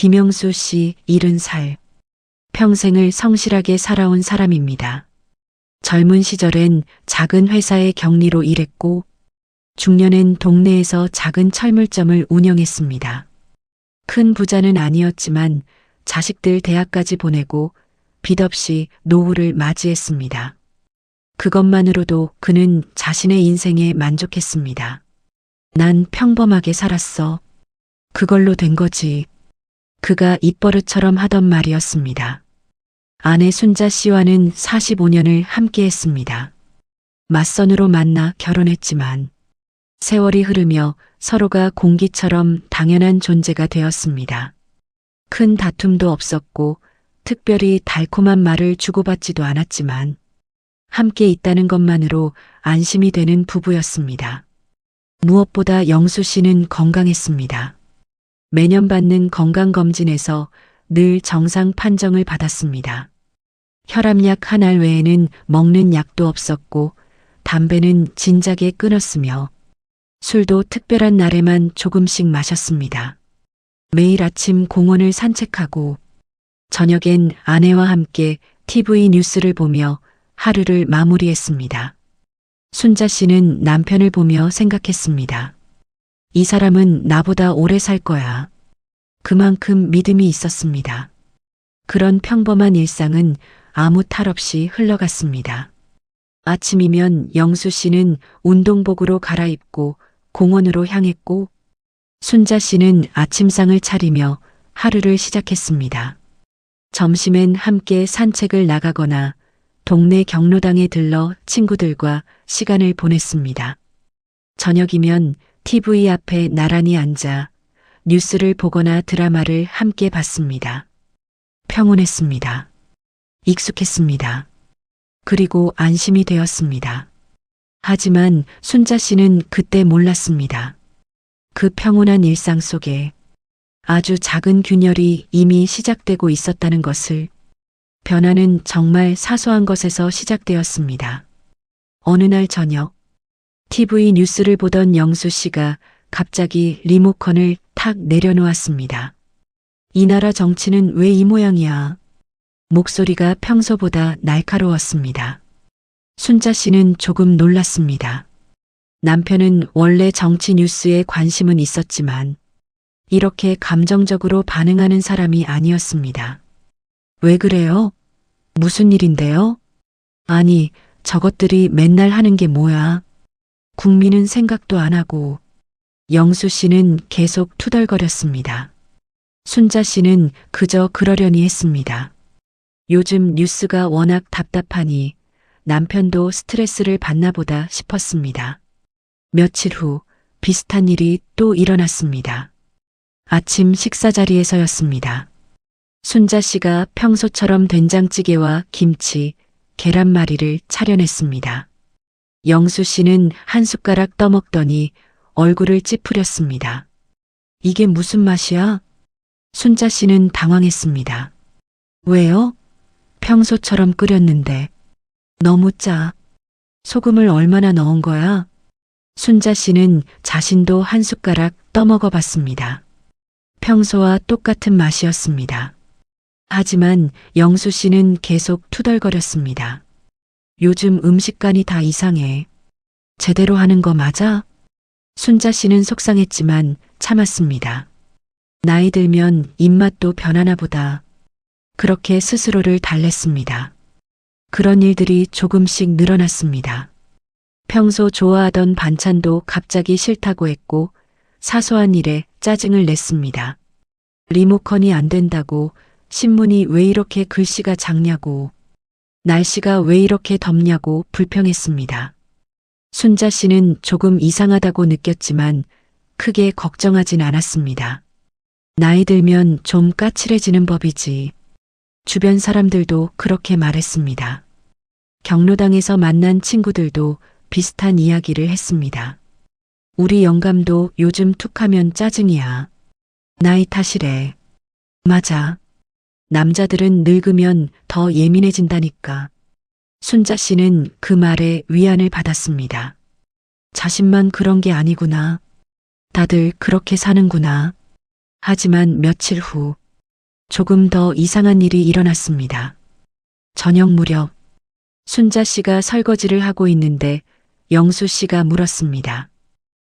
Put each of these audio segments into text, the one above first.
김영수 씨 70살. 평생을 성실하게 살아온 사람입니다. 젊은 시절엔 작은 회사의 경리로 일했고 중년엔 동네에서 작은 철물점을 운영했습니다. 큰 부자는 아니었지만 자식들 대학까지 보내고 빚 없이 노후를 맞이했습니다. 그것만으로도 그는 자신의 인생에 만족했습니다. 난 평범하게 살았어. 그걸로 된 거지. 그가 입버릇처럼 하던 말이었습니다. 아내 순자 씨와는 45년을 함께했습니다. 맞선으로 만나 결혼했지만 세월이 흐르며 서로가 공기처럼 당연한 존재가 되었습니다. 큰 다툼도 없었고 특별히 달콤한 말을 주고받지도 않았지만 함께 있다는 것만으로 안심이 되는 부부였습니다. 무엇보다 영수 씨는 건강했습니다. 매년 받는 건강검진에서 늘 정상 판정을 받았습니다. 혈압약 한 알 외에는 먹는 약도 없었고 담배는 진작에 끊었으며 술도 특별한 날에만 조금씩 마셨습니다. 매일 아침 공원을 산책하고 저녁엔 아내와 함께 TV 뉴스를 보며 하루를 마무리했습니다. 순자 씨는 남편을 보며 생각했습니다. 이 사람은 나보다 오래 살 거야. 그만큼 믿음이 있었습니다. 그런 평범한 일상은 아무 탈 없이 흘러갔습니다. 아침이면 영수 씨는 운동복으로 갈아입고 공원으로 향했고 순자 씨는 아침상을 차리며 하루를 시작했습니다. 점심엔 함께 산책을 나가거나 동네 경로당에 들러 친구들과 시간을 보냈습니다. 저녁이면 TV 앞에 나란히 앉아 뉴스를 보거나 드라마를 함께 봤습니다. 평온했습니다. 익숙했습니다. 그리고 안심이 되었습니다. 하지만 순자 씨는 그때 몰랐습니다. 그 평온한 일상 속에 아주 작은 균열이 이미 시작되고 있었다는 것을. 변화는 정말 사소한 것에서 시작되었습니다. 어느 날 저녁 TV 뉴스를 보던 영수 씨가 갑자기 리모컨을 탁 내려놓았습니다. 이 나라 정치는 왜 이 모양이야? 목소리가 평소보다 날카로웠습니다. 순자 씨는 조금 놀랐습니다. 남편은 원래 정치 뉴스에 관심은 있었지만 이렇게 감정적으로 반응하는 사람이 아니었습니다. 왜 그래요? 무슨 일인데요? 아니, 저것들이 맨날 하는 게 뭐야? 국민은 생각도 안 하고. 영수 씨는 계속 투덜거렸습니다. 순자 씨는 그저 그러려니 했습니다. 요즘 뉴스가 워낙 답답하니 남편도 스트레스를 받나 보다 싶었습니다. 며칠 후 비슷한 일이 또 일어났습니다. 아침 식사 자리에서였습니다. 순자 씨가 평소처럼 된장찌개와 김치, 계란말이를 차려냈습니다. 영수 씨는 한 숟가락 떠먹더니 얼굴을 찌푸렸습니다. 이게 무슨 맛이야? 순자 씨는 당황했습니다. 왜요? 평소처럼 끓였는데. 너무 짜. 소금을 얼마나 넣은 거야? 순자 씨는 자신도 한 숟가락 떠먹어 봤습니다. 평소와 똑같은 맛이었습니다. 하지만 영수 씨는 계속 투덜거렸습니다. 요즘 음식간이 다 이상해. 제대로 하는 거 맞아? 순자 씨는 속상했지만 참았습니다. 나이 들면 입맛도 변하나 보다. 그렇게 스스로를 달랬습니다. 그런 일들이 조금씩 늘어났습니다. 평소 좋아하던 반찬도 갑자기 싫다고 했고 사소한 일에 짜증을 냈습니다. 리모컨이 안 된다고, 신문이 왜 이렇게 글씨가 작냐고, 날씨가 왜 이렇게 덥냐고 불평했습니다. 순자 씨는 조금 이상하다고 느꼈지만 크게 걱정하진 않았습니다. 나이 들면 좀 까칠해지는 법이지. 주변 사람들도 그렇게 말했습니다. 경로당에서 만난 친구들도 비슷한 이야기를 했습니다. 우리 영감도 요즘 툭하면 짜증이야. 나이 탓이래. 맞아. 남자들은 늙으면 더 예민해진다니까. 순자 씨는 그 말에 위안을 받았습니다. 자신만 그런 게 아니구나. 다들 그렇게 사는구나. 하지만 며칠 후 조금 더 이상한 일이 일어났습니다. 저녁 무렵 순자 씨가 설거지를 하고 있는데 영수 씨가 물었습니다.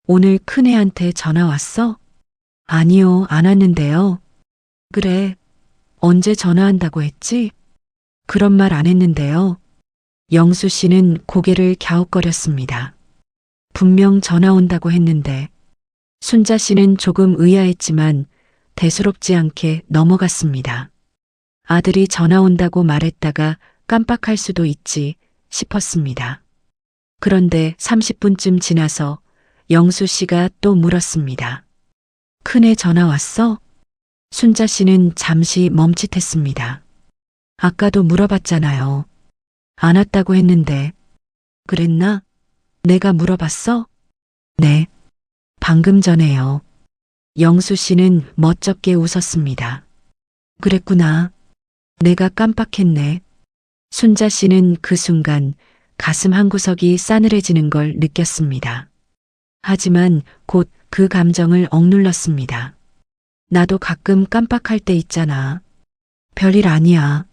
오늘 큰애한테 전화 왔어? 아니요, 안 왔는데요. 그래, 언제 전화한다고 했지? 그런 말 안 했는데요. 영수 씨는 고개를 갸웃거렸습니다. 분명 전화 온다고 했는데. 순자 씨는 조금 의아했지만 대수롭지 않게 넘어갔습니다. 아들이 전화 온다고 말했다가 깜빡할 수도 있지 싶었습니다. 그런데 30분쯤 지나서 영수 씨가 또 물었습니다. 큰애 전화 왔어? 순자 씨는 잠시 멈칫했습니다. 아까도 물어봤잖아요. 안 왔다고 했는데. 그랬나? 내가 물어봤어? 네. 방금 전에요. 영수 씨는 멋쩍게 웃었습니다. 그랬구나. 내가 깜빡했네. 순자 씨는 그 순간 가슴 한구석이 싸늘해지는 걸 느꼈습니다. 하지만 곧 그 감정을 억눌렀습니다. 나도 가끔 깜빡할 때 있잖아. 별일 아니야.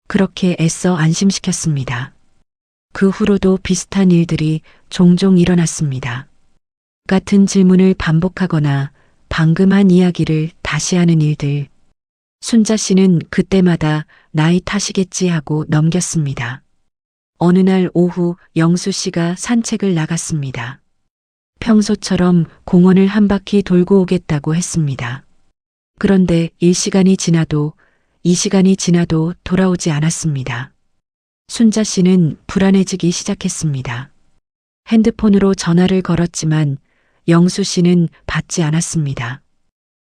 그렇게 애써 안심시켰습니다. 그 후로도 비슷한 일들이 종종 일어났습니다. 같은 질문을 반복하거나 방금 한 이야기를 다시 하는 일들. 순자 씨는 그때마다 나이 탓이겠지 하고 넘겼습니다. 어느 날 오후 영수 씨가 산책을 나갔습니다. 평소처럼 공원을 한 바퀴 돌고 오겠다고 했습니다. 그런데 1시간이 지나도 2시간이 지나도 돌아오지 않았습니다. 순자 씨는 불안해지기 시작했습니다. 핸드폰으로 전화를 걸었지만 영수 씨는 받지 않았습니다.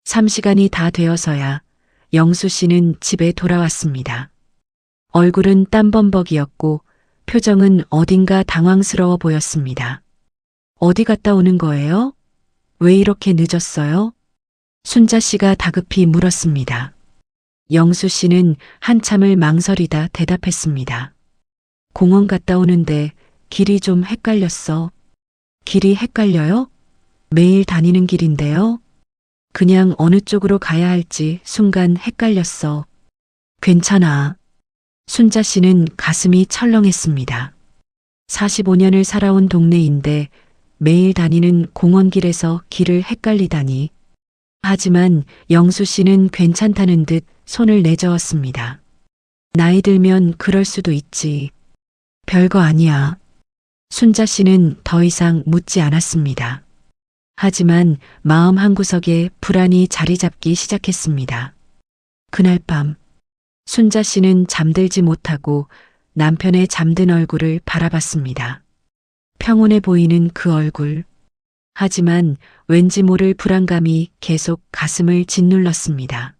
3시간이 다 되어서야 영수 씨는 집에 돌아왔습니다. 얼굴은 땀범벅이었고 표정은 어딘가 당황스러워 보였습니다. 어디 갔다 오는 거예요? 왜 이렇게 늦었어요? 순자 씨가 다급히 물었습니다. 영수 씨는 한참을 망설이다 대답했습니다. 공원 갔다 오는데 길이 좀 헷갈렸어. 길이 헷갈려요? 매일 다니는 길인데요. 그냥 어느 쪽으로 가야 할지 순간 헷갈렸어. 괜찮아. 순자 씨는 가슴이 철렁했습니다. 45년을 살아온 동네인데 매일 다니는 공원길에서 길을 헷갈리다니. 하지만 영수 씨는 괜찮다는 듯 손을 내저었습니다. 나이 들면 그럴 수도 있지. 별거 아니야. 순자 씨는 더 이상 묻지 않았습니다. 하지만 마음 한구석에 불안이 자리 잡기 시작했습니다. 그날 밤 순자 씨는 잠들지 못하고 남편의 잠든 얼굴을 바라봤습니다. 평온해 보이는 그 얼굴. 하지만 왠지 모를 불안감이 계속 가슴을 짓눌렀습니다.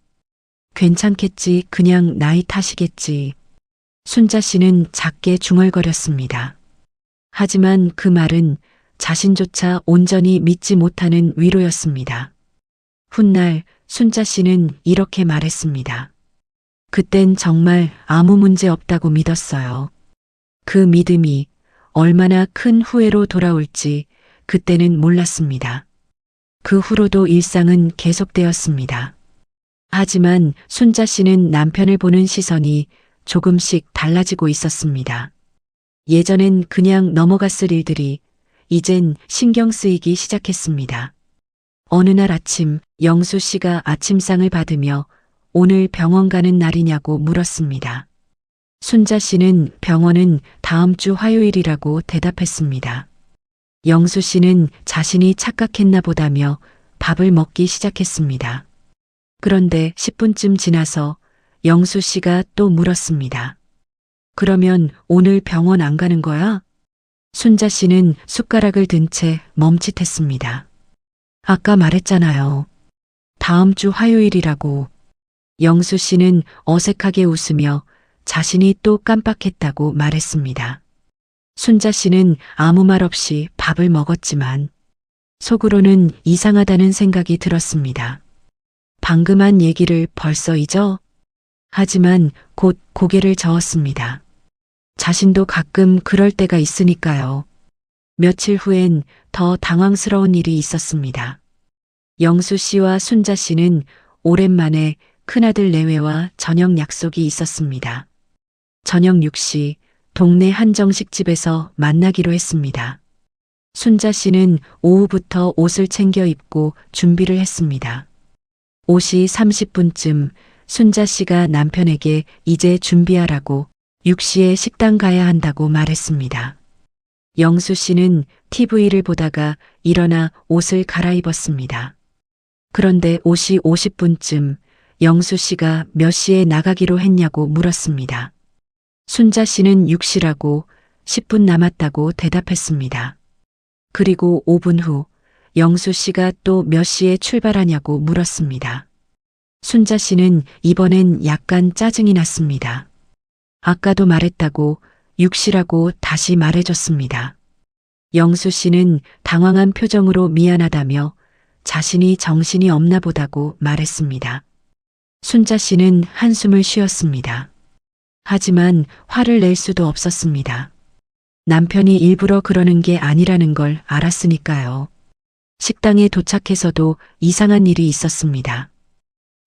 괜찮겠지, 그냥 나이 탓이겠지. 순자 씨는 작게 중얼거렸습니다. 하지만 그 말은 자신조차 온전히 믿지 못하는 위로였습니다. 훗날 순자 씨는 이렇게 말했습니다. 그땐 정말 아무 문제 없다고 믿었어요. 그 믿음이 얼마나 큰 후회로 돌아올지 그때는 몰랐습니다. 그 후로도 일상은 계속되었습니다. 하지만 순자 씨는 남편을 보는 시선이 조금씩 달라지고 있었습니다. 예전엔 그냥 넘어갔을 일들이 이젠 신경 쓰이기 시작했습니다. 어느 날 아침 영수 씨가 아침상을 받으며 오늘 병원 가는 날이냐고 물었습니다. 순자 씨는 병원은 다음 주 화요일이라고 대답했습니다. 영수 씨는 자신이 착각했나 보다며 밥을 먹기 시작했습니다. 그런데 10분쯤 지나서 영수 씨가 또 물었습니다. 그러면 오늘 병원 안 가는 거야? 순자 씨는 숟가락을 든 채 멈칫했습니다. 아까 말했잖아요. 다음 주 화요일이라고. 영수 씨는 어색하게 웃으며 자신이 또 깜빡했다고 말했습니다. 순자 씨는 아무 말 없이 밥을 먹었지만 속으로는 이상하다는 생각이 들었습니다. 방금 한 얘기를 벌써 잊어? 하지만 곧 고개를 저었습니다. 자신도 가끔 그럴 때가 있으니까요. 며칠 후엔 더 당황스러운 일이 있었습니다. 영수 씨와 순자 씨는 오랜만에 큰아들 내외와 저녁 약속이 있었습니다. 저녁 6시 동네 한정식집에서 만나기로 했습니다. 순자 씨는 오후부터 옷을 챙겨 입고 준비를 했습니다. 5시 30분쯤 순자 씨가 남편에게 이제 준비하라고 6시에 식당 가야 한다고 말했습니다. 영수 씨는 TV를 보다가 일어나 옷을 갈아입었습니다. 그런데 5시 50분쯤 영수 씨가 몇 시에 나가기로 했냐고 물었습니다. 순자 씨는 6시라고 10분 남았다고 대답했습니다. 그리고 5분 후 영수 씨가 또 몇 시에 출발하냐고 물었습니다. 순자 씨는 이번엔 약간 짜증이 났습니다. 아까도 말했다고 6시라고 다시 말해줬습니다. 영수 씨는 당황한 표정으로 미안하다며 자신이 정신이 없나 보다고 말했습니다. 순자 씨는 한숨을 쉬었습니다. 하지만 화를 낼 수도 없었습니다. 남편이 일부러 그러는 게 아니라는 걸 알았으니까요. 식당에 도착해서도 이상한 일이 있었습니다.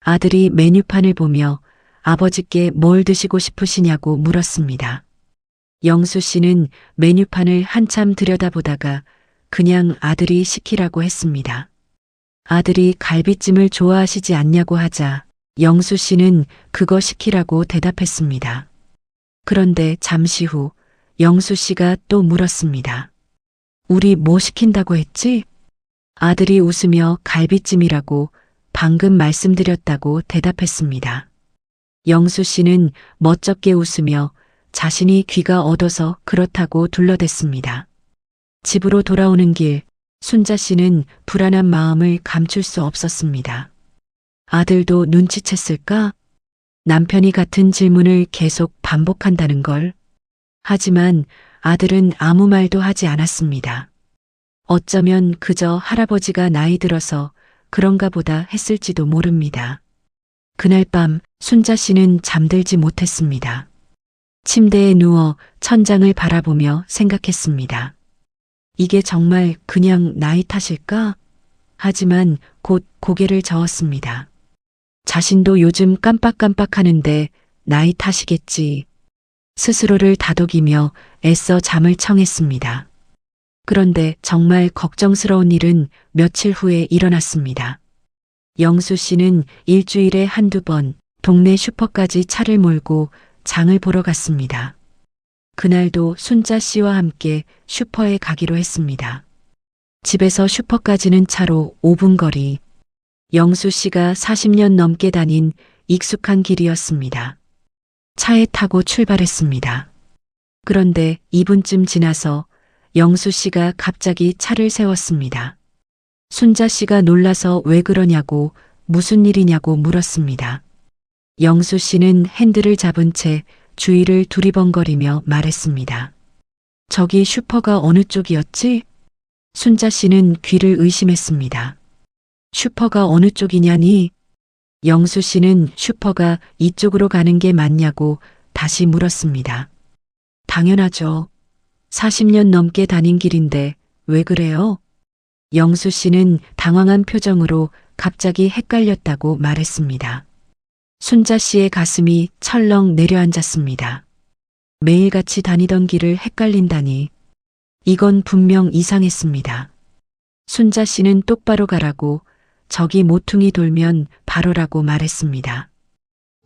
아들이 메뉴판을 보며 아버지께 뭘 드시고 싶으시냐고 물었습니다. 영수 씨는 메뉴판을 한참 들여다보다가 그냥 아들이 시키라고 했습니다. 아들이 갈비찜을 좋아하시지 않냐고 하자 영수 씨는 그거 시키라고 대답했습니다. 그런데 잠시 후 영수 씨가 또 물었습니다. 우리 뭐 시킨다고 했지? 아들이 웃으며 갈비찜이라고 방금 말씀드렸다고 대답했습니다. 영수 씨는 멋쩍게 웃으며 자신이 귀가 얻어서 그렇다고 둘러댔습니다. 집으로 돌아오는 길, 순자 씨는 불안한 마음을 감출 수 없었습니다. 아들도 눈치챘을까? 남편이 같은 질문을 계속 반복한다는 걸. 하지만 아들은 아무 말도 하지 않았습니다. 어쩌면 그저 할아버지가 나이 들어서 그런가 보다 했을지도 모릅니다. 그날 밤 순자 씨는 잠들지 못했습니다. 침대에 누워 천장을 바라보며 생각했습니다. 이게 정말 그냥 나이 탓일까? 하지만 곧 고개를 저었습니다. 자신도 요즘 깜빡깜빡하는데 나이 탓이겠지. 스스로를 다독이며 애써 잠을 청했습니다. 그런데 정말 걱정스러운 일은 며칠 후에 일어났습니다. 영수 씨는 일주일에 한두 번 동네 슈퍼까지 차를 몰고 장을 보러 갔습니다. 그날도 순자 씨와 함께 슈퍼에 가기로 했습니다. 집에서 슈퍼까지는 차로 5분 거리. 영수 씨가 40년 넘게 다닌 익숙한 길이었습니다. 차에 타고 출발했습니다. 그런데 2분쯤 지나서 영수 씨가 갑자기 차를 세웠습니다. 순자 씨가 놀라서 왜 그러냐고 무슨 일이냐고 물었습니다. 영수 씨는 핸들을 잡은 채 주위를 두리번거리며 말했습니다. 저기 슈퍼가 어느 쪽이었지? 순자 씨는 귀를 의심했습니다. 슈퍼가 어느 쪽이냐니? 영수 씨는 슈퍼가 이쪽으로 가는 게 맞냐고 다시 물었습니다. 당연하죠. 40년 넘게 다닌 길인데 왜 그래요? 영수 씨는 당황한 표정으로 갑자기 헷갈렸다고 말했습니다. 순자 씨의 가슴이 철렁 내려앉았습니다. 매일같이 다니던 길을 헷갈린다니. 이건 분명 이상했습니다. 순자 씨는 똑바로 가라고 저기 모퉁이 돌면 바로라고 말했습니다.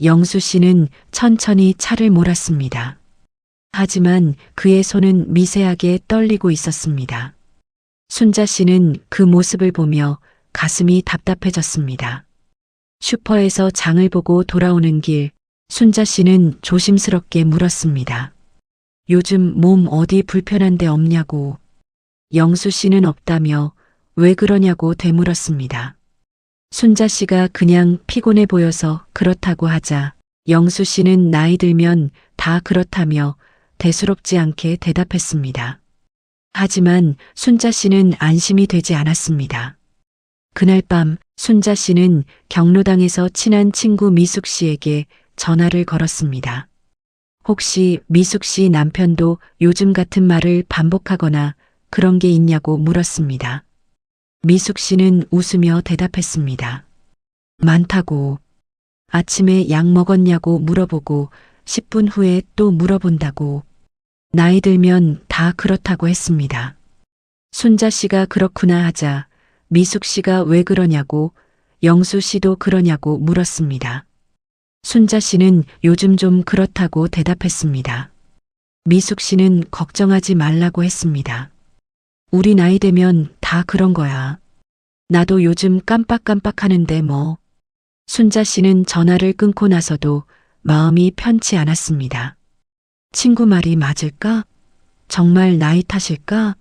영수 씨는 천천히 차를 몰았습니다. 하지만 그의 손은 미세하게 떨리고 있었습니다. 순자 씨는 그 모습을 보며 가슴이 답답해졌습니다. 슈퍼에서 장을 보고 돌아오는 길, 순자 씨는 조심스럽게 물었습니다. 요즘 몸 어디 불편한 데 없냐고. 영수 씨는 없다며 왜 그러냐고 되물었습니다. 순자 씨가 그냥 피곤해 보여서 그렇다고 하자 영수 씨는 나이 들면 다 그렇다며 대수롭지 않게 대답했습니다. 하지만 순자 씨는 안심이 되지 않았습니다. 그날 밤 순자 씨는 경로당에서 친한 친구 미숙 씨에게 전화를 걸었습니다. 혹시 미숙 씨 남편도 요즘 같은 말을 반복하거나 그런 게 있냐고 물었습니다. 미숙 씨는 웃으며 대답했습니다. 많다고. 아침에 약 먹었냐고 물어보고 10분 후에 또 물어본다고. 나이 들면 다 그렇다고 했습니다. 순자 씨가 그렇구나 하자 미숙 씨가 왜 그러냐고 영수 씨도 그러냐고 물었습니다. 순자 씨는 요즘 좀 그렇다고 대답했습니다. 미숙 씨는 걱정하지 말라고 했습니다. 우리 나이 되면 다 그런 거야. 나도 요즘 깜빡깜빡 하는데 뭐. 순자 씨는 전화를 끊고 나서도 마음이 편치 않았습니다. 친구 말이 맞을까? 정말 나이 탓일까?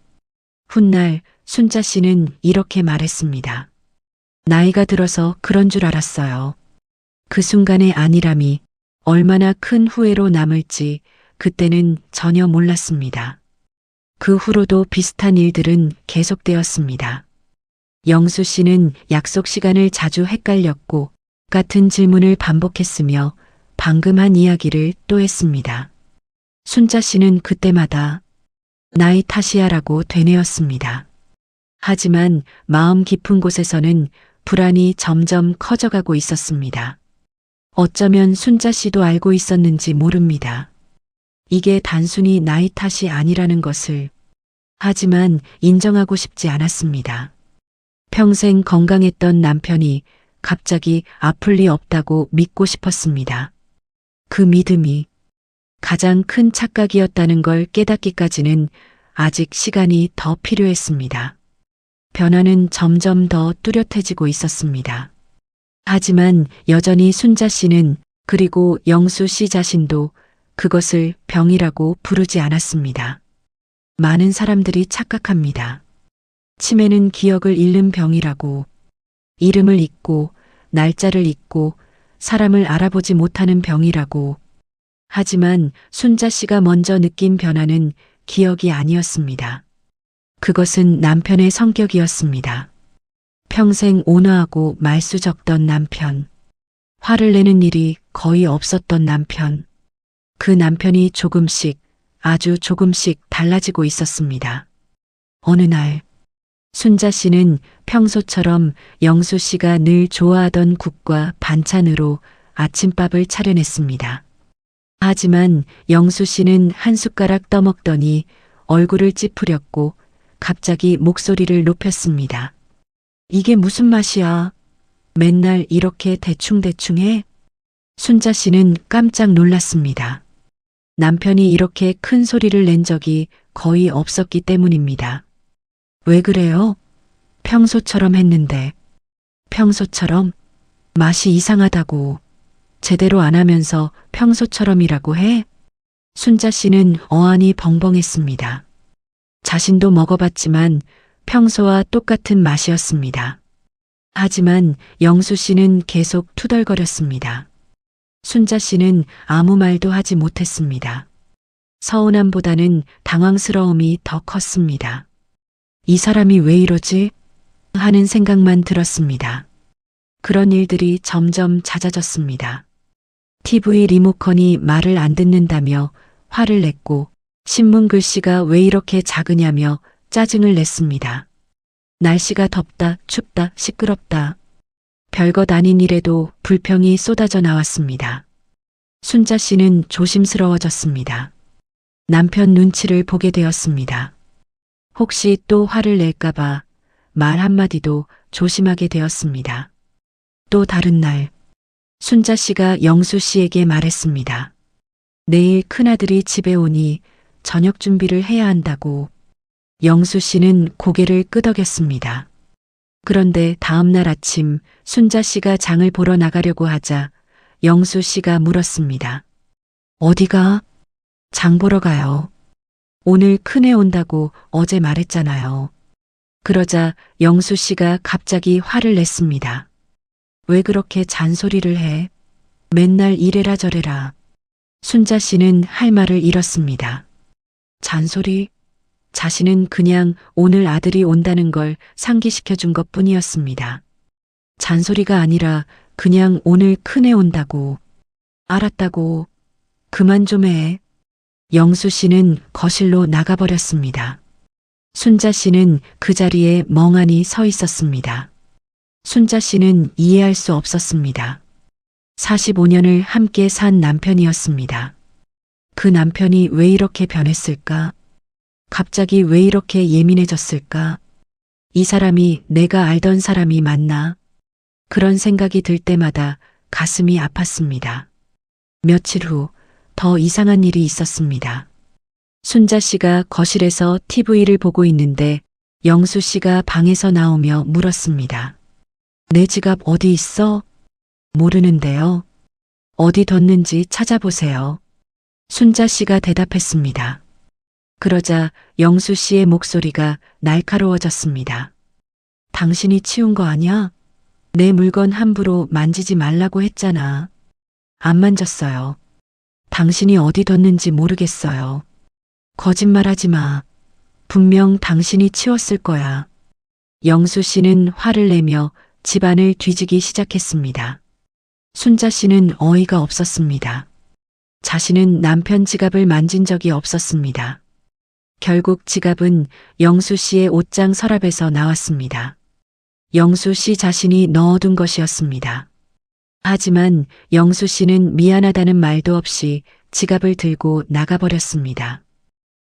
훗날 순자 씨는 이렇게 말했습니다. 나이가 들어서 그런 줄 알았어요. 그 순간의 안일함이 얼마나 큰 후회로 남을지 그때는 전혀 몰랐습니다. 그 후로도 비슷한 일들은 계속되었습니다. 영수 씨는 약속 시간을 자주 헷갈렸고 같은 질문을 반복했으며 방금 한 이야기를 또 했습니다. 순자 씨는 그때마다 나이 탓이야라고 되뇌었습니다. 하지만 마음 깊은 곳에서는 불안이 점점 커져가고 있었습니다. 어쩌면 순자 씨도 알고 있었는지 모릅니다. 이게 단순히 나이 탓이 아니라는 것을. 하지만 인정하고 싶지 않았습니다. 평생 건강했던 남편이 갑자기 아플 리 없다고 믿고 싶었습니다. 그 믿음이 가장 큰 착각이었다는 걸 깨닫기까지는 아직 시간이 더 필요했습니다. 변화는 점점 더 뚜렷해지고 있었습니다. 하지만 여전히 순자 씨는 그리고 영수 씨 자신도 그것을 병이라고 부르지 않았습니다. 많은 사람들이 착각합니다. 치매는 기억을 잃는 병이라고. 이름을 잊고 날짜를 잊고 사람을 알아보지 못하는 병이라고. 하지만 순자 씨가 먼저 느낀 변화는 기억이 아니었습니다. 그것은 남편의 성격이었습니다. 평생 온화하고 말수 적던 남편. 화를 내는 일이 거의 없었던 남편. 그 남편이 조금씩, 아주 조금씩 달라지고 있었습니다. 어느 날, 순자 씨는 평소처럼 영수 씨가 늘 좋아하던 국과 반찬으로 아침밥을 차려냈습니다. 하지만 영수 씨는 한 숟가락 떠먹더니 얼굴을 찌푸렸고 갑자기 목소리를 높였습니다. 이게 무슨 맛이야? 맨날 이렇게 대충대충 해? 순자 씨는 깜짝 놀랐습니다. 남편이 이렇게 큰 소리를 낸 적이 거의 없었기 때문입니다. 왜 그래요? 평소처럼 했는데. 평소처럼? 맛이 이상하다고. 제대로 안 하면서 평소처럼이라고 해? 순자 씨는 어안이 벙벙했습니다. 자신도 먹어봤지만 평소와 똑같은 맛이었습니다. 하지만 영수 씨는 계속 투덜거렸습니다. 순자 씨는 아무 말도 하지 못했습니다. 서운함보다는 당황스러움이 더 컸습니다. 이 사람이 왜 이러지? 하는 생각만 들었습니다. 그런 일들이 점점 잦아졌습니다. TV 리모컨이 말을 안 듣는다며 화를 냈고 신문 글씨가 왜 이렇게 작으냐며 짜증을 냈습니다. 날씨가 덥다, 춥다, 시끄럽다. 별것 아닌 일에도 불평이 쏟아져 나왔습니다. 순자 씨는 조심스러워졌습니다. 남편 눈치를 보게 되었습니다. 혹시 또 화를 낼까봐 말 한마디도 조심하게 되었습니다. 또 다른 날, 순자 씨가 영수 씨에게 말했습니다. 내일 큰아들이 집에 오니 저녁 준비를 해야 한다고. 영수 씨는 고개를 끄덕였습니다. 그런데 다음 날 아침 순자 씨가 장을 보러 나가려고 하자 영수 씨가 물었습니다. 어디가? 장 보러 가요. 오늘 큰애 온다고 어제 말했잖아요. 그러자 영수 씨가 갑자기 화를 냈습니다. 왜 그렇게 잔소리를 해? 맨날 이래라 저래라. 순자 씨는 할 말을 잃었습니다. 잔소리? 자신은 그냥 오늘 아들이 온다는 걸 상기시켜 준 것 뿐이었습니다. 잔소리가 아니라 그냥 오늘 큰애 온다고. 알았다고. 그만 좀 해. 영수 씨는 거실로 나가버렸습니다. 순자 씨는 그 자리에 멍하니 서 있었습니다. 순자 씨는 이해할 수 없었습니다. 45년을 함께 산 남편이었습니다. 그 남편이 왜 이렇게 변했을까? 갑자기 왜 이렇게 예민해졌을까? 이 사람이 내가 알던 사람이 맞나? 그런 생각이 들 때마다 가슴이 아팠습니다. 며칠 후 더 이상한 일이 있었습니다. 순자 씨가 거실에서 TV를 보고 있는데 영수 씨가 방에서 나오며 물었습니다. 내 지갑 어디 있어? 모르는데요. 어디 뒀는지 찾아보세요. 순자 씨가 대답했습니다. 그러자 영수 씨의 목소리가 날카로워졌습니다. 당신이 치운 거 아니야? 내 물건 함부로 만지지 말라고 했잖아. 안 만졌어요. 당신이 어디 뒀는지 모르겠어요. 거짓말하지 마. 분명 당신이 치웠을 거야. 영수 씨는 화를 내며 집안을 뒤지기 시작했습니다. 순자 씨는 어이가 없었습니다. 자신은 남편 지갑을 만진 적이 없었습니다. 결국 지갑은 영수 씨의 옷장 서랍에서 나왔습니다. 영수 씨 자신이 넣어둔 것이었습니다. 하지만 영수 씨는 미안하다는 말도 없이 지갑을 들고 나가버렸습니다.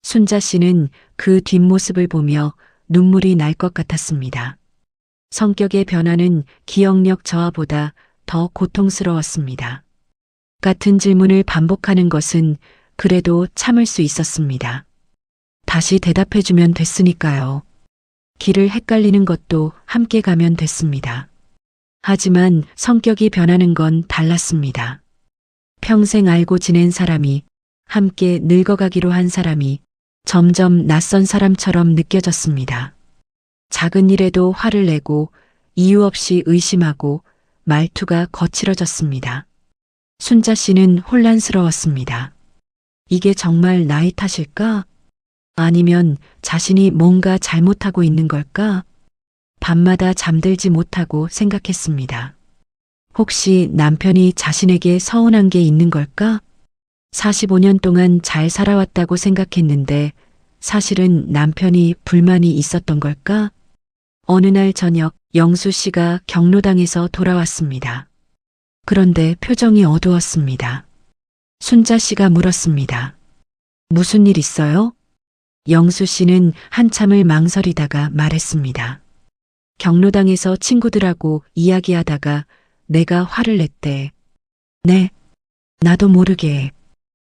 순자 씨는 그 뒷모습을 보며 눈물이 날 것 같았습니다. 성격의 변화는 기억력 저하보다 더 고통스러웠습니다. 같은 질문을 반복하는 것은 그래도 참을 수 있었습니다. 다시 대답해주면 됐으니까요. 길을 헷갈리는 것도 함께 가면 됐습니다. 하지만 성격이 변하는 건 달랐습니다. 평생 알고 지낸 사람이, 함께 늙어가기로 한 사람이 점점 낯선 사람처럼 느껴졌습니다. 작은 일에도 화를 내고 이유 없이 의심하고 말투가 거칠어졌습니다. 순자 씨는 혼란스러웠습니다. 이게 정말 나이 탓일까? 아니면 자신이 뭔가 잘못하고 있는 걸까? 밤마다 잠들지 못하고 생각했습니다. 혹시 남편이 자신에게 서운한 게 있는 걸까? 45년 동안 잘 살아왔다고 생각했는데 사실은 남편이 불만이 있었던 걸까? 어느 날 저녁 영수 씨가 경로당에서 돌아왔습니다. 그런데 표정이 어두웠습니다. 순자 씨가 물었습니다. 무슨 일 있어요? 영수 씨는 한참을 망설이다가 말했습니다. 경로당에서 친구들하고 이야기하다가 내가 화를 냈대. 네, 나도 모르게.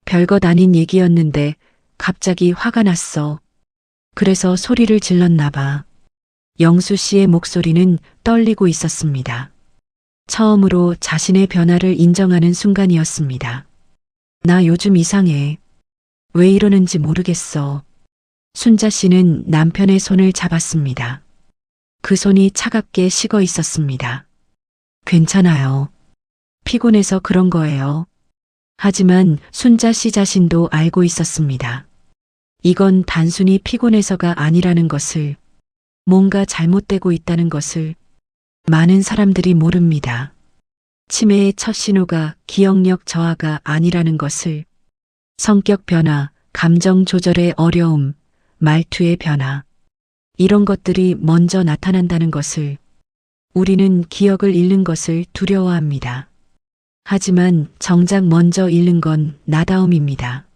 별것 아닌 얘기였는데 갑자기 화가 났어. 그래서 소리를 질렀나 봐. 영수 씨의 목소리는 떨리고 있었습니다. 처음으로 자신의 변화를 인정하는 순간이었습니다. 나 요즘 이상해. 왜 이러는지 모르겠어. 순자 씨는 남편의 손을 잡았습니다. 그 손이 차갑게 식어 있었습니다. 괜찮아요. 피곤해서 그런 거예요. 하지만 순자 씨 자신도 알고 있었습니다. 이건 단순히 피곤해서가 아니라는 것을, 뭔가 잘못되고 있다는 것을 많은 사람들이 모릅니다. 치매의 첫 신호가 기억력 저하가 아니라는 것을, 성격 변화, 감정 조절의 어려움, 말투의 변화, 이런 것들이 먼저 나타난다는 것을, 우리는 기억을 잃는 것을 두려워합니다. 하지만 정작 먼저 잃는 건 나다움입니다.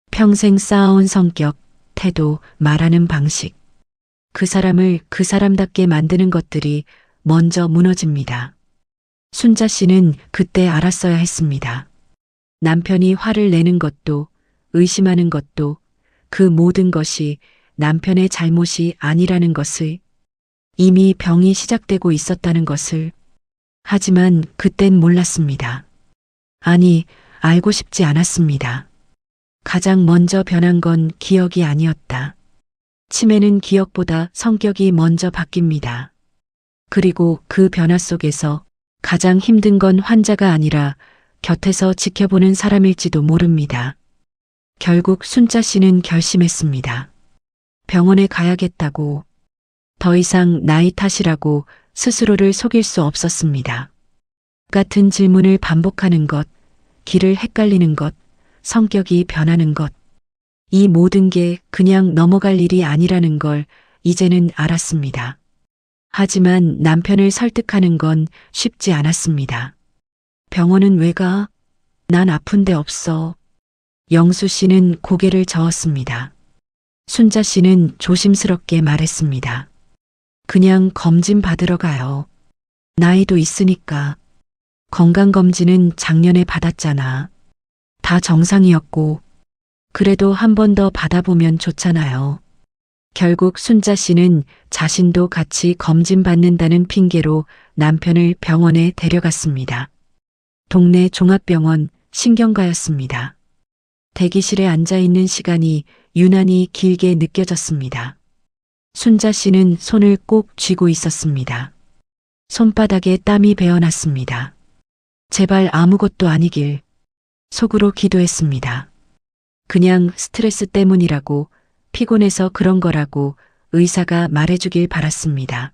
평생 쌓아온 성격, 태도, 말하는 방식. 그 사람을 그 사람답게 만드는 것들이 먼저 무너집니다. 순자 씨는 그때 알았어야 했습니다. 남편이 화를 내는 것도, 의심하는 것도, 그 모든 것이 남편의 잘못이 아니라는 것을, 이미 병이 시작되고 있었다는 것을. 하지만 그땐 몰랐습니다. 아니, 알고 싶지 않았습니다. 가장 먼저 변한 건 기억이 아니었다. 치매는 기억보다 성격이 먼저 바뀝니다. 그리고 그 변화 속에서 가장 힘든 건 환자가 아니라 곁에서 지켜보는 사람일지도 모릅니다. 결국 순자 씨는 결심했습니다. 병원에 가야겠다고. 더 이상 나이 탓이라고 스스로를 속일 수 없었습니다. 같은 질문을 반복하는 것, 길을 헷갈리는 것, 성격이 변하는 것. 이 모든 게 그냥 넘어갈 일이 아니라는 걸 이제는 알았습니다. 하지만 남편을 설득하는 건 쉽지 않았습니다. 병원은 왜 가? 난 아픈 데 없어. 영수 씨는 고개를 저었습니다. 순자 씨는 조심스럽게 말했습니다. 그냥 검진 받으러 가요. 나이도 있으니까. 건강검진은 작년에 받았잖아. 다 정상이었고, 그래도 한 번 더 받아보면 좋잖아요. 결국 순자 씨는 자신도 같이 검진받는다는 핑계로 남편을 병원에 데려갔습니다. 동네 종합병원 신경과였습니다. 대기실에 앉아 있는 시간이 유난히 길게 느껴졌습니다. 순자 씨는 손을 꼭 쥐고 있었습니다. 손바닥에 땀이 배어났습니다. 제발 아무것도 아니길. 속으로 기도했습니다. 그냥 스트레스 때문이라고, 피곤해서 그런 거라고 의사가 말해주길 바랐습니다.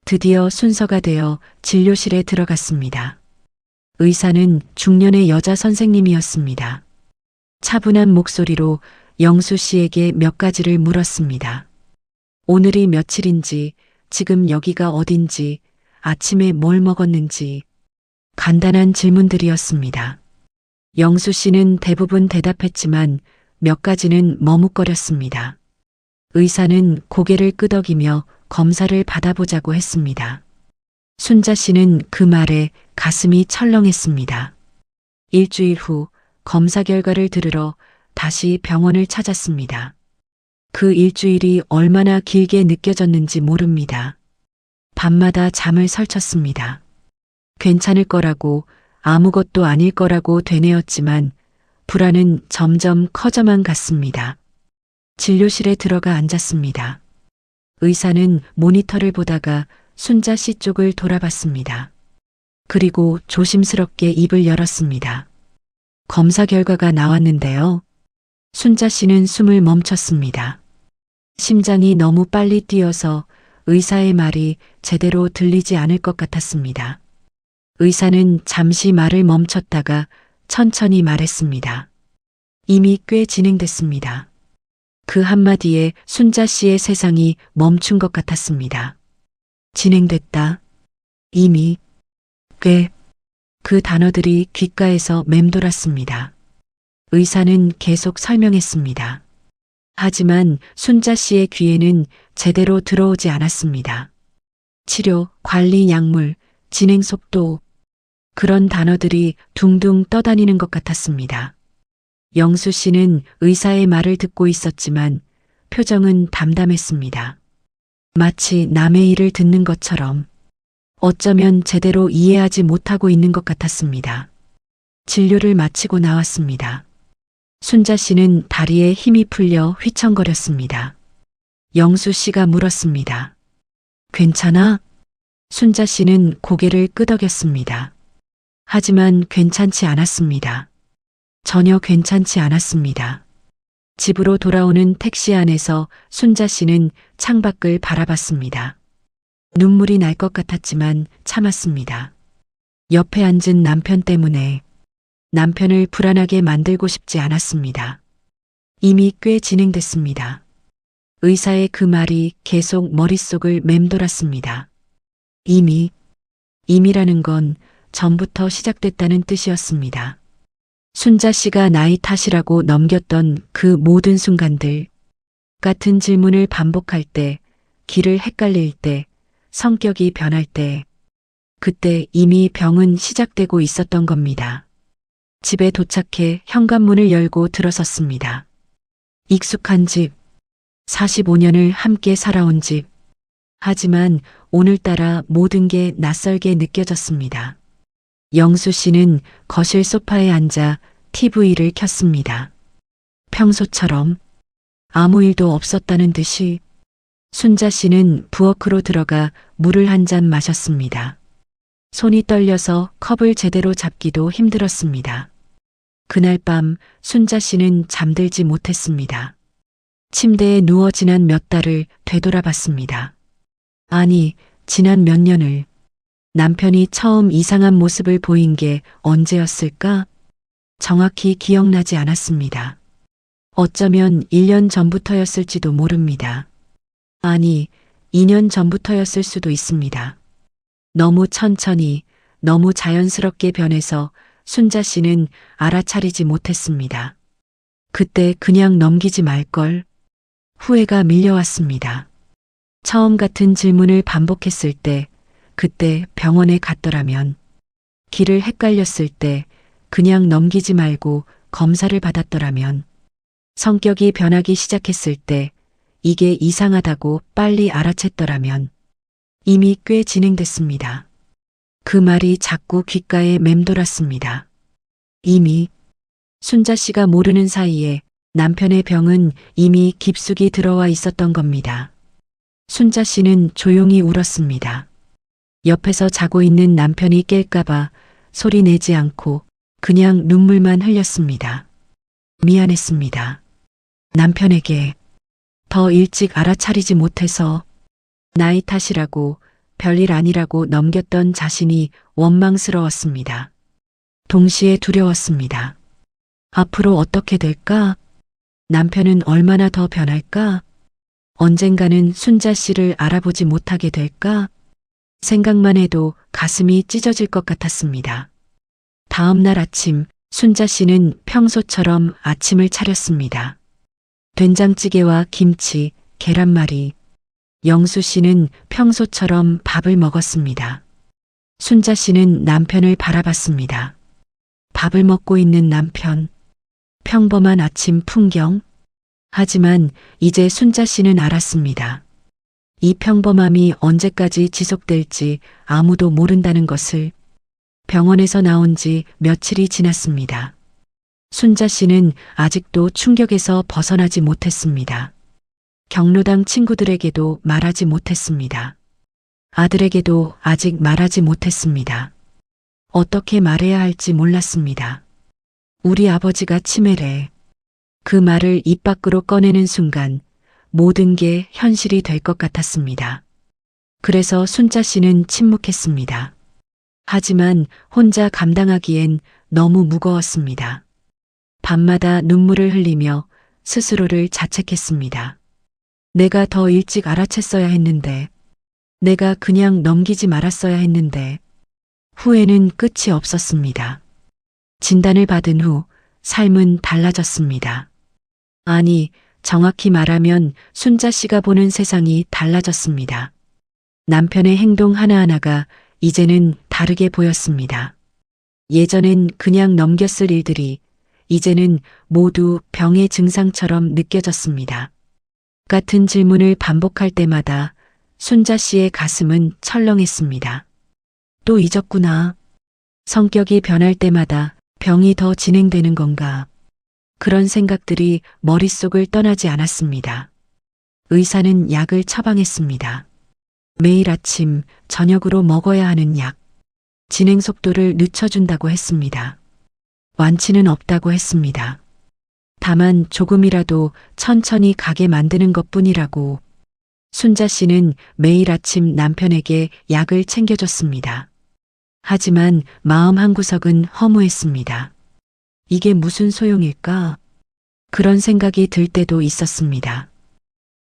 드디어 순서가 되어 진료실에 들어갔습니다. 의사는 중년의 여자 선생님이었습니다. 차분한 목소리로 영수 씨에게 몇 가지를 물었습니다. 오늘이 며칠인지, 지금 여기가 어딘지, 아침에 뭘 먹었는지, 간단한 질문들이었습니다. 영수 씨는 대부분 대답했지만 몇 가지는 머뭇거렸습니다. 의사는 고개를 끄덕이며 검사를 받아보자고 했습니다. 순자 씨는 그 말에 가슴이 철렁했습니다. 일주일 후 검사 결과를 들으러 다시 병원을 찾았습니다. 그 일주일이 얼마나 길게 느껴졌는지 모릅니다. 밤마다 잠을 설쳤습니다. 괜찮을 거라고, 아무것도 아닐 거라고 되뇌었지만 불안은 점점 커져만 갔습니다. 진료실에 들어가 앉았습니다. 의사는 모니터를 보다가 순자 씨 쪽을 돌아봤습니다. 그리고 조심스럽게 입을 열었습니다. 검사 결과가 나왔는데요. 순자 씨는 숨을 멈췄습니다. 심장이 너무 빨리 뛰어서 의사의 말이 제대로 들리지 않을 것 같았습니다. 의사는 잠시 말을 멈췄다가 천천히 말했습니다. 이미 꽤 진행됐습니다. 그 한마디에 순자 씨의 세상이 멈춘 것 같았습니다. 진행됐다. 이미. 꽤. 그 단어들이 귓가에서 맴돌았습니다. 의사는 계속 설명했습니다. 하지만 순자 씨의 귀에는 제대로 들어오지 않았습니다. 치료, 관리, 약물, 진행 속도, 그런 단어들이 둥둥 떠다니는 것 같았습니다. 영수 씨는 의사의 말을 듣고 있었지만 표정은 담담했습니다. 마치 남의 일을 듣는 것처럼, 어쩌면 제대로 이해하지 못하고 있는 것 같았습니다. 진료를 마치고 나왔습니다. 순자 씨는 다리에 힘이 풀려 휘청거렸습니다. 영수 씨가 물었습니다. 괜찮아? 순자 씨는 고개를 끄덕였습니다. 하지만 괜찮지 않았습니다. 전혀 괜찮지 않았습니다. 집으로 돌아오는 택시 안에서 순자 씨는 창밖을 바라봤습니다. 눈물이 날 것 같았지만 참았습니다. 옆에 앉은 남편 때문에 남편을 불안하게 만들고 싶지 않았습니다. 이미 꽤 진행됐습니다. 의사의 그 말이 계속 머릿속을 맴돌았습니다. 이미라는 건 전부터 시작됐다는 뜻이었습니다. 순자 씨가 나이 탓이라고 넘겼던 그 모든 순간들, 같은 질문을 반복할 때, 길을 헷갈릴 때, 성격이 변할 때, 그때 이미 병은 시작되고 있었던 겁니다. 집에 도착해 현관문을 열고 들어섰습니다. 익숙한 집, 45년을 함께 살아온 집. 하지만 오늘따라 모든 게 낯설게 느껴졌습니다. 영수 씨는 거실 소파에 앉아 TV를 켰습니다. 평소처럼 아무 일도 없었다는 듯이 순자 씨는 부엌으로 들어가 물을 한 잔 마셨습니다. 손이 떨려서 컵을 제대로 잡기도 힘들었습니다. 그날 밤 순자 씨는 잠들지 못했습니다. 침대에 누워 지난 몇 달을 되돌아봤습니다. 아니, 지난 몇 년을. 남편이 처음 이상한 모습을 보인 게 언제였을까? 정확히 기억나지 않았습니다. 어쩌면 1년 전부터였을지도 모릅니다. 아니, 2년 전부터였을 수도 있습니다. 너무 천천히, 너무 자연스럽게 변해서 순자 씨는 알아차리지 못했습니다. 그때 그냥 넘기지 말걸. 후회가 밀려왔습니다. 처음 같은 질문을 반복했을 때, 그때 병원에 갔더라면, 길을 헷갈렸을 때 그냥 넘기지 말고 검사를 받았더라면, 성격이 변하기 시작했을 때 이게 이상하다고 빨리 알아챘더라면, 이미 꽤 진행됐습니다. 그 말이 자꾸 귓가에 맴돌았습니다. 이미 순자 씨가 모르는 사이에 남편의 병은 이미 깊숙이 들어와 있었던 겁니다. 순자 씨는 조용히 울었습니다. 옆에서 자고 있는 남편이 깰까봐 소리 내지 않고 그냥 눈물만 흘렸습니다. 미안했습니다. 남편에게 더 일찍 알아차리지 못해서 나이 탓이라고 별일 아니라고 넘겼던 자신이 원망스러웠습니다. 동시에 두려웠습니다. 앞으로 어떻게 될까? 남편은 얼마나 더 변할까? 언젠가는 순자 씨를 알아보지 못하게 될까? 생각만 해도 가슴이 찢어질 것 같았습니다. 다음 날 아침, 순자 씨는 평소처럼 아침을 차렸습니다. 된장찌개와 김치, 계란말이. 영수 씨는 평소처럼 밥을 먹었습니다. 순자 씨는 남편을 바라봤습니다. 밥을 먹고 있는 남편. 평범한 아침 풍경. 하지만 이제 순자 씨는 알았습니다. 이 평범함이 언제까지 지속될지 아무도 모른다는 것을. 병원에서 나온 지 며칠이 지났습니다. 순자 씨는 아직도 충격에서 벗어나지 못했습니다. 경로당 친구들에게도 말하지 못했습니다. 아들에게도 아직 말하지 못했습니다. 어떻게 말해야 할지 몰랐습니다. 우리 아버지가 치매래. 그 말을 입 밖으로 꺼내는 순간 모든 게 현실이 될 것 같았습니다. 그래서 순자 씨는 침묵했습니다. 하지만 혼자 감당하기엔 너무 무거웠습니다. 밤마다 눈물을 흘리며 스스로를 자책했습니다. 내가 더 일찍 알아챘어야 했는데, 내가 그냥 넘기지 말았어야 했는데, 후회는 끝이 없었습니다. 진단을 받은 후 삶은 달라졌습니다. 아니, 정확히 말하면 순자 씨가 보는 세상이 달라졌습니다. 남편의 행동 하나하나가 이제는 다르게 보였습니다. 예전엔 그냥 넘겼을 일들이 이제는 모두 병의 증상처럼 느껴졌습니다. 같은 질문을 반복할 때마다 순자 씨의 가슴은 철렁했습니다. 또 잊었구나. 성격이 변할 때마다 병이 더 진행되는 건가. 그런 생각들이 머릿속을 떠나지 않았습니다. 의사는 약을 처방했습니다. 매일 아침, 저녁으로 먹어야 하는 약. 진행 속도를 늦춰준다고 했습니다. 완치는 없다고 했습니다. 다만 조금이라도 천천히 가게 만드는 것뿐이라고. 순자 씨는 매일 아침 남편에게 약을 챙겨줬습니다. 하지만 마음 한구석은 허무했습니다. 이게 무슨 소용일까? 그런 생각이 들 때도 있었습니다.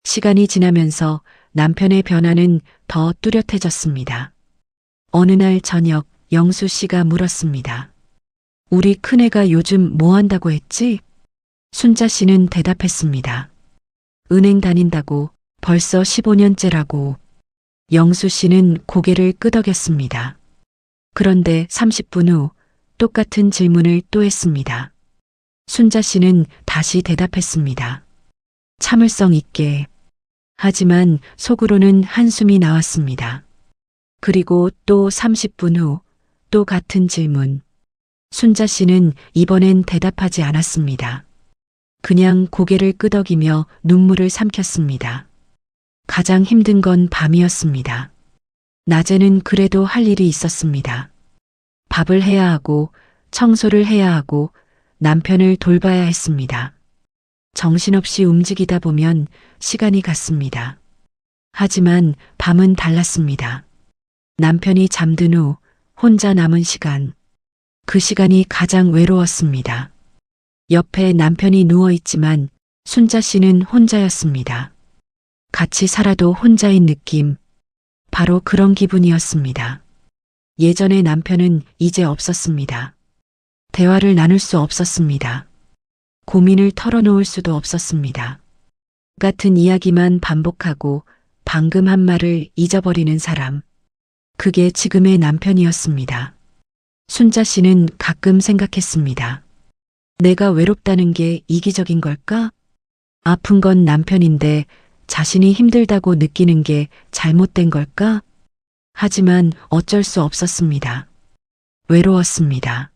시간이 지나면서 남편의 변화는 더 뚜렷해졌습니다. 어느 날 저녁 영수 씨가 물었습니다. 우리 큰애가 요즘 뭐 한다고 했지? 순자 씨는 대답했습니다. 은행 다닌다고. 벌써 15년째라고. 영수 씨는 고개를 끄덕였습니다. 그런데 30분 후 똑같은 질문을 또 했습니다. 순자 씨는 다시 대답했습니다. 참을성 있게. 하지만 속으로는 한숨이 나왔습니다. 그리고 또 30분 후 또 같은 질문. 순자 씨는 이번엔 대답하지 않았습니다. 그냥 고개를 끄덕이며 눈물을 삼켰습니다. 가장 힘든 건 밤이었습니다. 낮에는 그래도 할 일이 있었습니다. 밥을 해야 하고 청소를 해야 하고 남편을 돌봐야 했습니다. 정신없이 움직이다 보면 시간이 갔습니다. 하지만 밤은 달랐습니다. 남편이 잠든 후 혼자 남은 시간. 그 시간이 가장 외로웠습니다. 옆에 남편이 누워있지만 순자 씨는 혼자였습니다. 같이 살아도 혼자인 느낌. 바로 그런 기분이었습니다. 예전의 남편은 이제 없었습니다. 대화를 나눌 수 없었습니다. 고민을 털어놓을 수도 없었습니다. 같은 이야기만 반복하고 방금 한 말을 잊어버리는 사람. 그게 지금의 남편이었습니다. 순자 씨는 가끔 생각했습니다. 내가 외롭다는 게 이기적인 걸까? 아픈 건 남편인데 자신이 힘들다고 느끼는 게 잘못된 걸까? 하지만 어쩔 수 없었습니다. 외로웠습니다.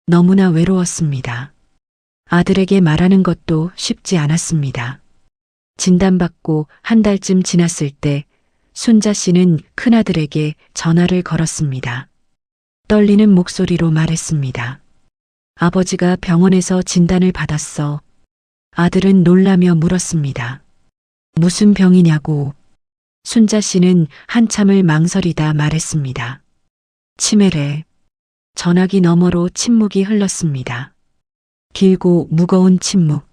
너무나 외로웠습니다. 아들에게 말하는 것도 쉽지 않았습니다. 진단받고 한 달쯤 지났을 때 순자 씨는 큰아들에게 전화를 걸었습니다. 떨리는 목소리로 말했습니다. 아버지가 병원에서 진단을 받았어. 아들은 놀라며 물었습니다. 무슨 병이냐고. 순자 씨는 한참을 망설이다 말했습니다. 치매래. 전화기 너머로 침묵이 흘렀습니다. 길고 무거운 침묵.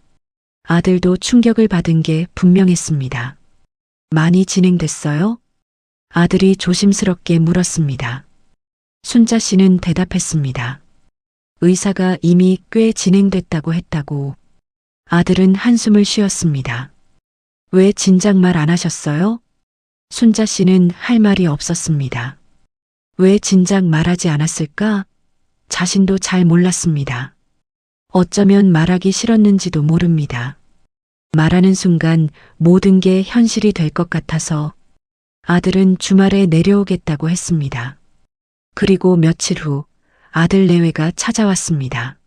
아들도 충격을 받은 게 분명했습니다. 많이 진행됐어요? 아들이 조심스럽게 물었습니다. 순자 씨는 대답했습니다. 의사가 이미 꽤 진행됐다고 했다고. 아들은 한숨을 쉬었습니다. 왜 진작 말 안 하셨어요? 순자 씨는 할 말이 없었습니다. 왜 진작 말하지 않았을까? 자신도 잘 몰랐습니다. 어쩌면 말하기 싫었는지도 모릅니다. 말하는 순간 모든 게 현실이 될 것 같아서 아들은 주말에 내려오겠다고 했습니다. 그리고 며칠 후 아들 내외가 찾아왔습니다.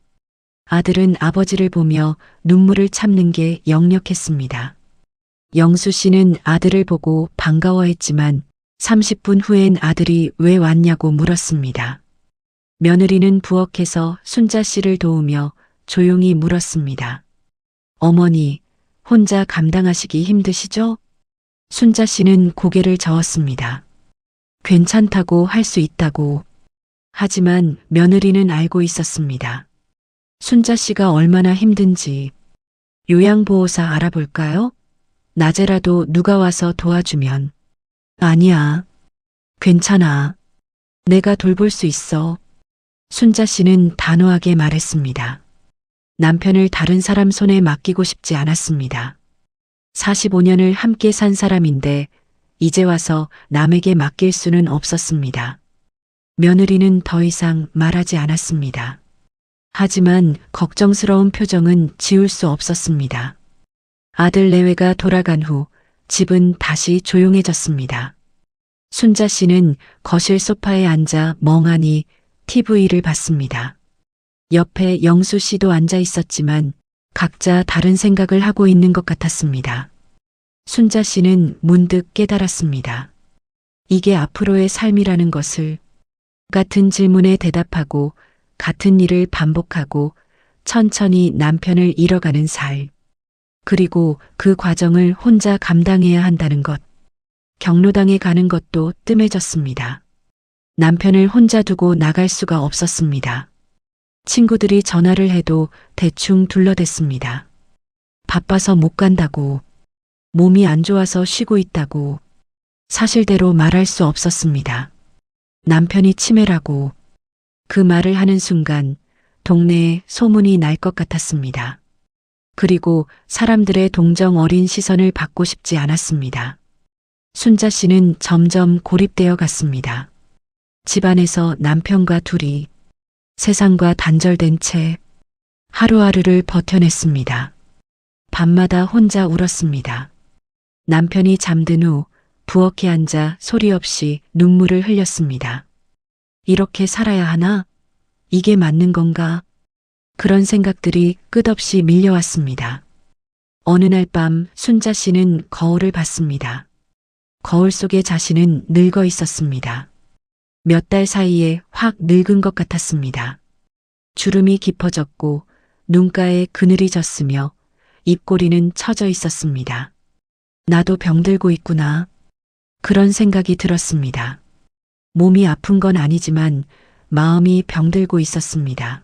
아들은 아버지를 보며 눈물을 참는 게 역력했습니다. 영수 씨는 아들을 보고 반가워했지만 30분 후엔 아들이 왜 왔냐고 물었습니다. 며느리는 부엌에서 순자 씨를 도우며 조용히 물었습니다. 어머니, 혼자 감당하시기 힘드시죠? 순자 씨는 고개를 저었습니다. 괜찮다고 할 수 있다고. 하지만 며느리는 알고 있었습니다. 순자 씨가 얼마나 힘든지. 요양보호사 알아볼까요? 낮에라도 누가 와서 도와주면. 아니야. 괜찮아. 내가 돌볼 수 있어. 순자 씨는 단호하게 말했습니다. 남편을 다른 사람 손에 맡기고 싶지 않았습니다. 45년을 함께 산 사람인데 이제 와서 남에게 맡길 수는 없었습니다. 며느리는 더 이상 말하지 않았습니다. 하지만 걱정스러운 표정은 지울 수 없었습니다. 아들 내외가 돌아간 후 집은 다시 조용해졌습니다. 순자 씨는 거실 소파에 앉아 멍하니 TV를 봤습니다. 옆에 영수 씨도 앉아 있었지만 각자 다른 생각을 하고 있는 것 같았습니다. 순자 씨는 문득 깨달았습니다. 이게 앞으로의 삶이라는 것을. 같은 질문에 대답하고 같은 일을 반복하고 천천히 남편을 잃어가는 살. 그리고 그 과정을 혼자 감당해야 한다는 것. 경로당에 가는 것도 뜸해졌습니다. 남편을 혼자 두고 나갈 수가 없었습니다. 친구들이 전화를 해도 대충 둘러댔습니다. 바빠서 못 간다고. 몸이 안 좋아서 쉬고 있다고. 사실대로 말할 수 없었습니다. 남편이 치매라고. 그 말을 하는 순간 동네에 소문이 날 것 같았습니다. 그리고 사람들의 동정 어린 시선을 받고 싶지 않았습니다. 순자 씨는 점점 고립되어 갔습니다. 집안에서 남편과 둘이, 세상과 단절된 채 하루하루를 버텨냈습니다. 밤마다 혼자 울었습니다. 남편이 잠든 후 부엌에 앉아 소리 없이 눈물을 흘렸습니다. 이렇게 살아야 하나? 이게 맞는 건가? 그런 생각들이 끝없이 밀려왔습니다. 어느 날 밤 순자 씨는 거울을 봤습니다. 거울 속의 자신은 늙어 있었습니다. 몇 달 사이에 확 늙은 것 같았습니다. 주름이 깊어졌고 눈가에 그늘이 졌으며 입꼬리는 처져 있었습니다. 나도 병들고 있구나. 그런 생각이 들었습니다. 몸이 아픈 건 아니지만 마음이 병들고 있었습니다.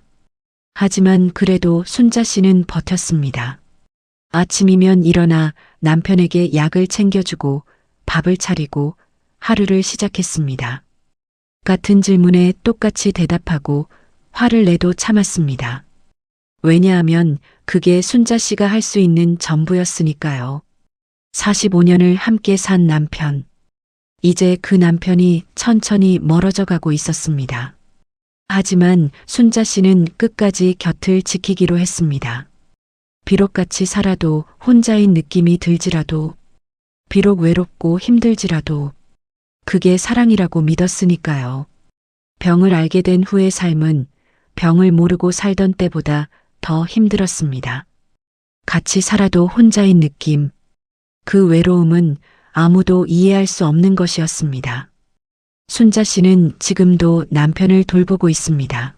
하지만 그래도 순자 씨는 버텼습니다. 아침이면 일어나 남편에게 약을 챙겨주고 밥을 차리고 하루를 시작했습니다. 같은 질문에 똑같이 대답하고 화를 내도 참았습니다. 왜냐하면 그게 순자 씨가 할 수 있는 전부였으니까요. 45년을 함께 산 남편. 이제 그 남편이 천천히 멀어져 가고 있었습니다. 하지만 순자 씨는 끝까지 곁을 지키기로 했습니다. 비록 같이 살아도 혼자인 느낌이 들지라도, 비록 외롭고 힘들지라도, 그게 사랑이라고 믿었으니까요. 병을 알게 된 후의 삶은 병을 모르고 살던 때보다 더 힘들었습니다. 같이 살아도 혼자인 느낌, 그 외로움은 아무도 이해할 수 없는 것이었습니다. 순자 씨는 지금도 남편을 돌보고 있습니다.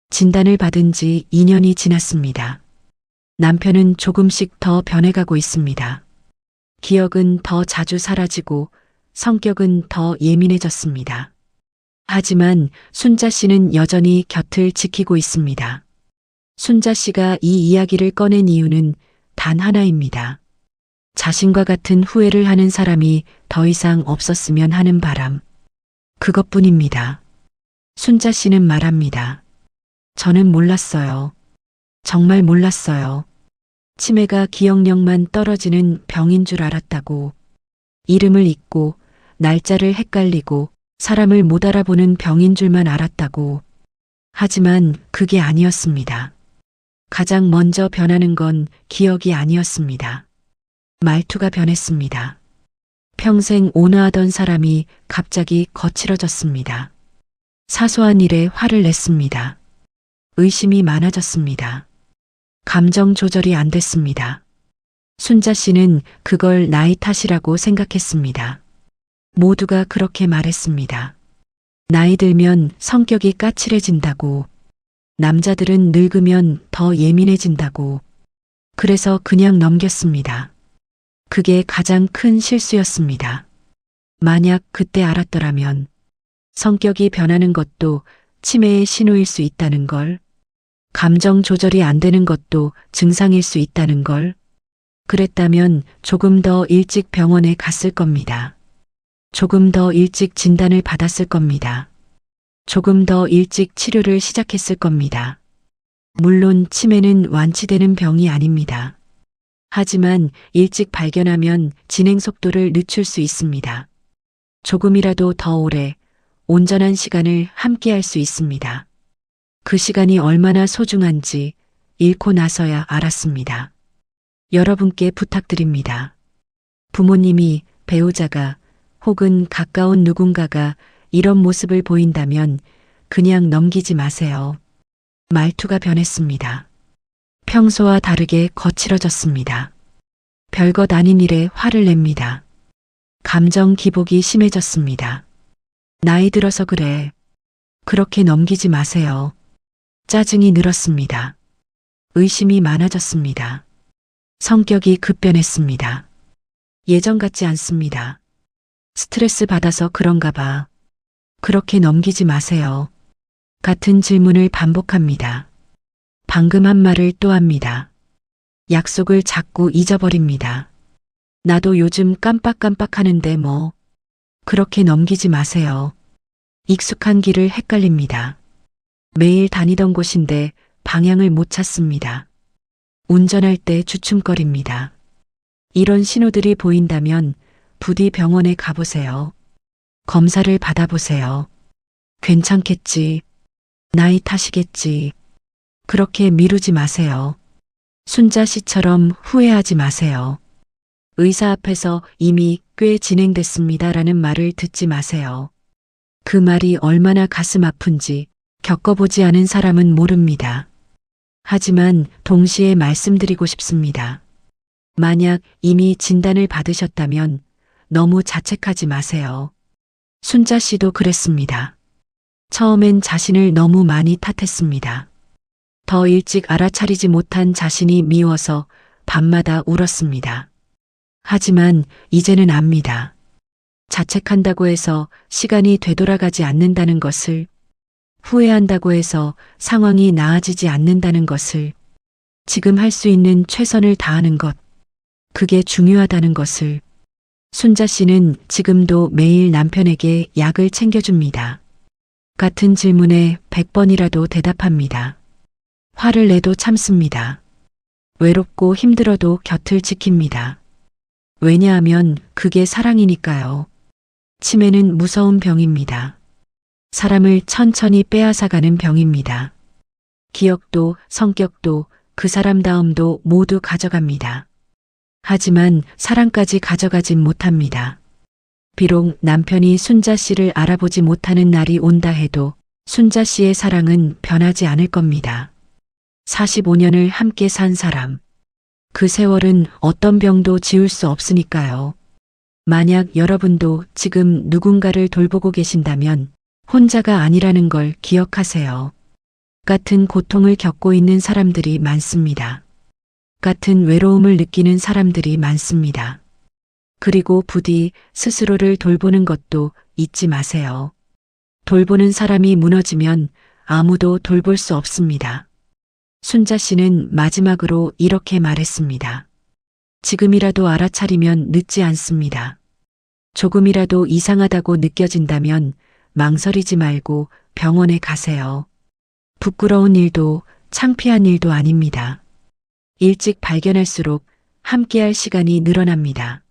진단을 받은 지 2년이 지났습니다. 남편은 조금씩 더 변해가고 있습니다. 기억은 더 자주 사라지고 성격은 더 예민해졌습니다. 하지만 순자 씨는 여전히 곁을 지키고 있습니다. 순자 씨가 이 이야기를 꺼낸 이유는 단 하나입니다. 자신과 같은 후회를 하는 사람이 더 이상 없었으면 하는 바람. 그것뿐입니다. 순자 씨는 말합니다. 저는 몰랐어요. 정말 몰랐어요. 치매가 기억력만 떨어지는 병인 줄 알았다고. 이름을 잊고 날짜를 헷갈리고 사람을 못 알아보는 병인 줄만 알았다고. 하지만 그게 아니었습니다. 가장 먼저 변하는 건 기억이 아니었습니다. 말투가 변했습니다. 평생 온화하던 사람이 갑자기 거칠어졌습니다. 사소한 일에 화를 냈습니다. 의심이 많아졌습니다. 감정 조절이 안 됐습니다. 순자 씨는 그걸 나이 탓이라고 생각했습니다. 모두가 그렇게 말했습니다. 나이 들면 성격이 까칠해진다고, 남자들은 늙으면 더 예민해진다고, 그래서 그냥 넘겼습니다. 그게 가장 큰 실수였습니다. 만약 그때 알았더라면 성격이 변하는 것도 치매의 신호일 수 있다는 걸, 감정 조절이 안 되는 것도 증상일 수 있다는 걸, 그랬다면 조금 더 일찍 병원에 갔을 겁니다. 조금 더 일찍 진단을 받았을 겁니다. 조금 더 일찍 치료를 시작했을 겁니다. 물론 치매는 완치되는 병이 아닙니다. 하지만 일찍 발견하면 진행 속도를 늦출 수 있습니다. 조금이라도 더 오래, 온전한 시간을 함께 할 수 있습니다. 그 시간이 얼마나 소중한지 잃고 나서야 알았습니다. 여러분께 부탁드립니다. 부모님이, 배우자가 혹은 가까운 누군가가 이런 모습을 보인다면 그냥 넘기지 마세요. 말투가 변했습니다. 평소와 다르게 거칠어졌습니다. 별것 아닌 일에 화를 냅니다. 감정 기복이 심해졌습니다. 나이 들어서 그래. 그렇게 넘기지 마세요. 짜증이 늘었습니다. 의심이 많아졌습니다. 성격이 급변했습니다. 예전 같지 않습니다. 스트레스 받아서 그런가 봐. 그렇게 넘기지 마세요. 같은 질문을 반복합니다. 방금 한 말을 또 합니다. 약속을 자꾸 잊어버립니다. 나도 요즘 깜빡깜빡 하는데 뭐. 그렇게 넘기지 마세요. 익숙한 길을 헷갈립니다. 매일 다니던 곳인데 방향을 못 찾습니다. 운전할 때 주춤거립니다. 이런 신호들이 보인다면 부디 병원에 가보세요. 검사를 받아보세요. 괜찮겠지. 나이 탓이겠지. 그렇게 미루지 마세요. 순자 씨처럼 후회하지 마세요. 의사 앞에서 이미 꽤 진행됐습니다라는 말을 듣지 마세요. 그 말이 얼마나 가슴 아픈지 겪어보지 않은 사람은 모릅니다. 하지만 동시에 말씀드리고 싶습니다. 만약 이미 진단을 받으셨다면 너무 자책하지 마세요. 순자 씨도 그랬습니다. 처음엔 자신을 너무 많이 탓했습니다. 더 일찍 알아차리지 못한 자신이 미워서 밤마다 울었습니다. 하지만 이제는 압니다. 자책한다고 해서 시간이 되돌아가지 않는다는 것을, 후회한다고 해서 상황이 나아지지 않는다는 것을, 지금 할 수 있는 최선을 다하는 것, 그게 중요하다는 것을. 순자 씨는 지금도 매일 남편에게 약을 챙겨줍니다. 같은 질문에 100번이라도 대답합니다. 화를 내도 참습니다. 외롭고 힘들어도 곁을 지킵니다. 왜냐하면 그게 사랑이니까요. 치매는 무서운 병입니다. 사람을 천천히 빼앗아가는 병입니다. 기억도 성격도 그 사람다움도 모두 가져갑니다. 하지만 사랑까지 가져가진 못합니다. 비록 남편이 순자 씨를 알아보지 못하는 날이 온다 해도 순자 씨의 사랑은 변하지 않을 겁니다. 45년을 함께 산 사람. 그 세월은 어떤 병도 지울 수 없으니까요. 만약 여러분도 지금 누군가를 돌보고 계신다면 혼자가 아니라는 걸 기억하세요. 같은 고통을 겪고 있는 사람들이 많습니다. 같은 외로움을 느끼는 사람들이 많습니다. 그리고 부디 스스로를 돌보는 것도 잊지 마세요. 돌보는 사람이 무너지면 아무도 돌볼 수 없습니다. 순자 씨는 마지막으로 이렇게 말했습니다. 지금이라도 알아차리면 늦지 않습니다. 조금이라도 이상하다고 느껴진다면 망설이지 말고 병원에 가세요. 부끄러운 일도 창피한 일도 아닙니다. 일찍 발견할수록 함께할 시간이 늘어납니다.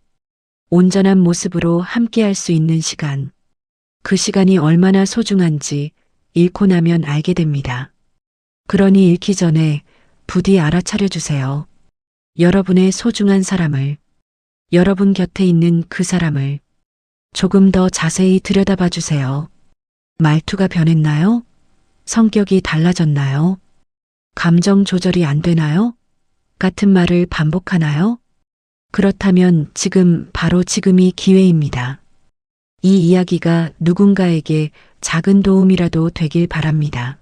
온전한 모습으로 함께할 수 있는 시간. 그 시간이 얼마나 소중한지 잃고 나면 알게 됩니다. 그러니 잃기 전에 부디 알아차려 주세요. 여러분의 소중한 사람을, 여러분 곁에 있는 그 사람을 조금 더 자세히 들여다봐 주세요. 말투가 변했나요? 성격이 달라졌나요? 감정 조절이 안 되나요? 같은 말을 반복하나요? 그렇다면 지금 바로 지금이 기회입니다. 이 이야기가 누군가에게 작은 도움이라도 되길 바랍니다.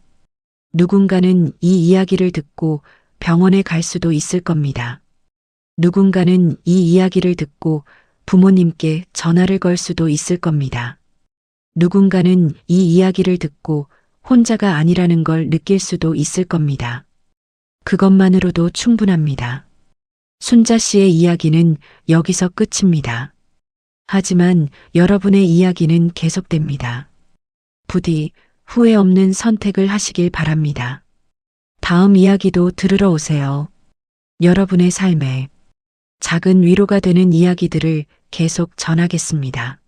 누군가는 이 이야기를 듣고 병원에 갈 수도 있을 겁니다. 누군가는 이 이야기를 듣고 부모님께 전화를 걸 수도 있을 겁니다. 누군가는 이 이야기를 듣고 혼자가 아니라는 걸 느낄 수도 있을 겁니다. 그것만으로도 충분합니다. 순자 씨의 이야기는 여기서 끝입니다. 하지만 여러분의 이야기는 계속됩니다. 부디 후회 없는 선택을 하시길 바랍니다. 다음 이야기도 들으러 오세요. 여러분의 삶에 작은 위로가 되는 이야기들을 계속 전하겠습니다.